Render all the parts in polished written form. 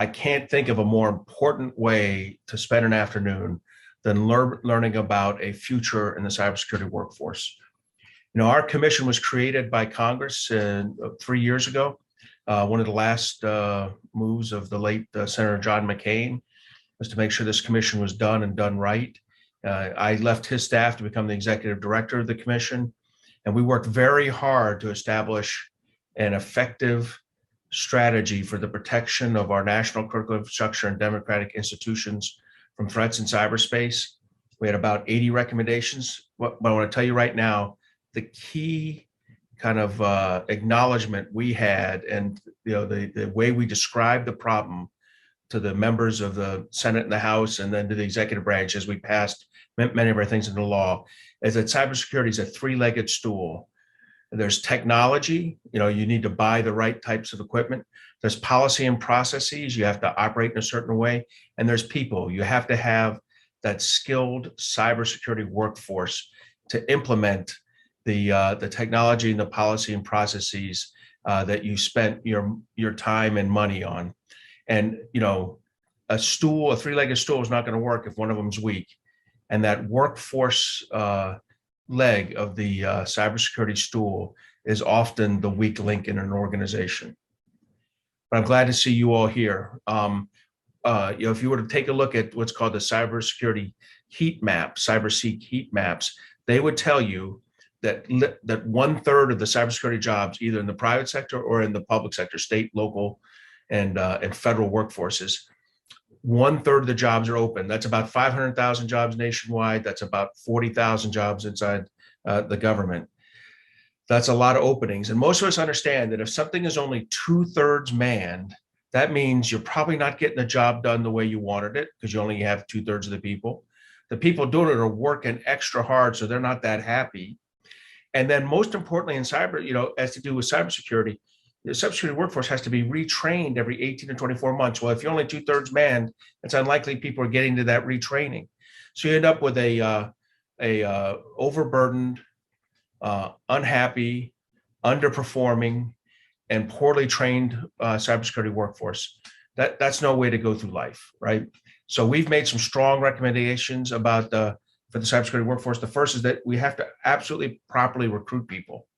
I can't think of a more important way to spend an afternoon than learning about a future in the cybersecurity workforce. Our commission was created by Congress 3 years ago. One of the last moves of the late Senator John McCain was to make sure this commission was done and done right. I left his staff to become the executive director of the commission, and we worked very hard to establish an effective strategy for the protection of our national critical infrastructure and democratic institutions from threats in cyberspace. We had about 80 recommendations. But I want to tell you right now, the key kind of acknowledgement we had, and the way we described the problem to the members of the Senate and the House, and then to the executive branch as we passed many of our things into law, is that cybersecurity is a three-legged stool. There's technology, you need to buy the right types of equipment. There's policy and processes, you have to operate in a certain way. And there's people, you have to have that skilled cybersecurity workforce to implement the technology and the policy and processes that you spent your time and money on. And a three-legged stool is not going to work if one of them's weak. And that workforce leg of the cybersecurity stool is often the weak link in an organization. But I'm glad to see you all here. If you were to take a look at what's called the cybersecurity heat map, CyberSeek heat maps, they would tell you that 1/3 of the cybersecurity jobs, either in the private sector or in the public sector, state, local, and federal workforces, 1/3 of the jobs are open. That's about 500,000 jobs nationwide. That's about 40,000 jobs inside the government. That's a lot of openings. And most of us understand that if something is only 2/3 manned, that means you're probably not getting the job done the way you wanted it, because you only have 2/3 of the people. The people doing it are working extra hard, so they're not that happy. And then most importantly in cyber, as to do with cybersecurity, the cybersecurity workforce has to be retrained every 18 to 24 months. Well, if you're only 2/3 manned, it's unlikely people are getting to that retraining. So you end up with a overburdened, unhappy, underperforming, and poorly trained cybersecurity workforce. That's no way to go through life, right? So we've made some strong recommendations for the cybersecurity workforce. The first is that we have to absolutely properly recruit people.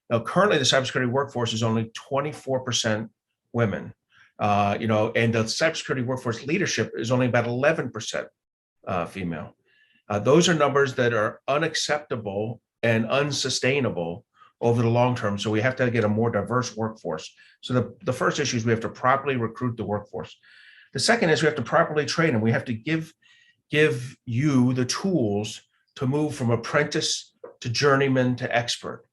Now, currently, the cybersecurity workforce is only 24% women, and the cybersecurity workforce leadership is only about 11% female. Those are numbers that are unacceptable and unsustainable over the long term. So we have to get a more diverse workforce. So the first issue is we have to properly recruit the workforce. The second is we have to properly train them. We have to give you the tools to move from apprentice to journeyman to expert.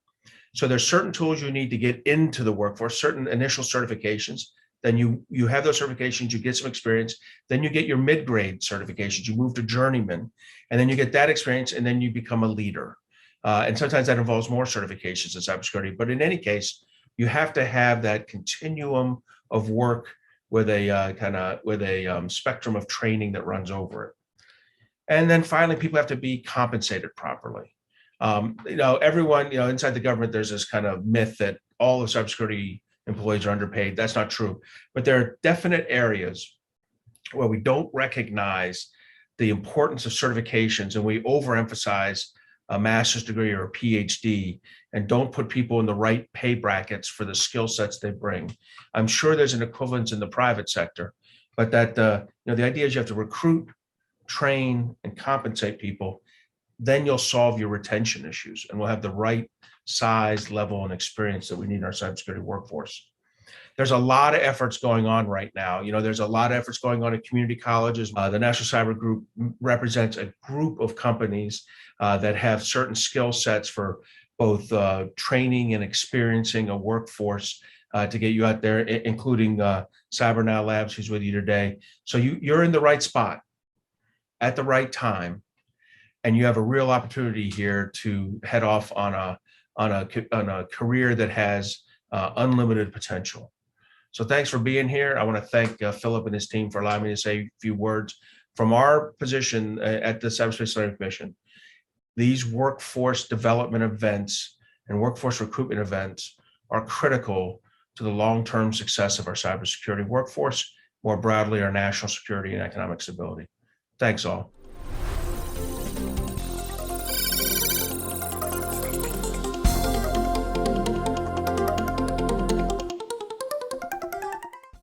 So there's certain tools you need to get into the workforce, certain initial certifications. Then you have those certifications, you get some experience, then you get your mid-grade certifications, you move to journeyman, and then you get that experience, and then you become a leader. And sometimes that involves more certifications in cybersecurity. But in any case, you have to have that continuum of work with a spectrum of training that runs over it. And then finally, people have to be compensated properly. Everyone, inside the government, there's this kind of myth that all the cybersecurity employees are underpaid. That's not true. But there are definite areas where we don't recognize the importance of certifications, and we overemphasize a master's degree or a PhD and don't put people in the right pay brackets for the skill sets they bring. I'm sure there's an equivalence in the private sector, but that the idea is you have to recruit, train, and compensate people. Then you'll solve your retention issues, and we'll have the right size, level, and experience that we need in our cybersecurity workforce. There's a lot of efforts going on right now. There's a lot of efforts going on at community colleges. The National Cyber Group represents a group of companies that have certain skill sets for both training and experiencing a workforce to get you out there, including CyberNow Labs, who's with you today. So you're in the right spot at the right time, and you have a real opportunity here to head off on a career that has unlimited potential. So thanks for being here. I want to thank Philip and his team for allowing me to say a few words. From our position at the Cyberspace Solarium Commission, these workforce development events and workforce recruitment events are critical to the long-term success of our cybersecurity workforce more broadly our national security and economic stability. Thanks all.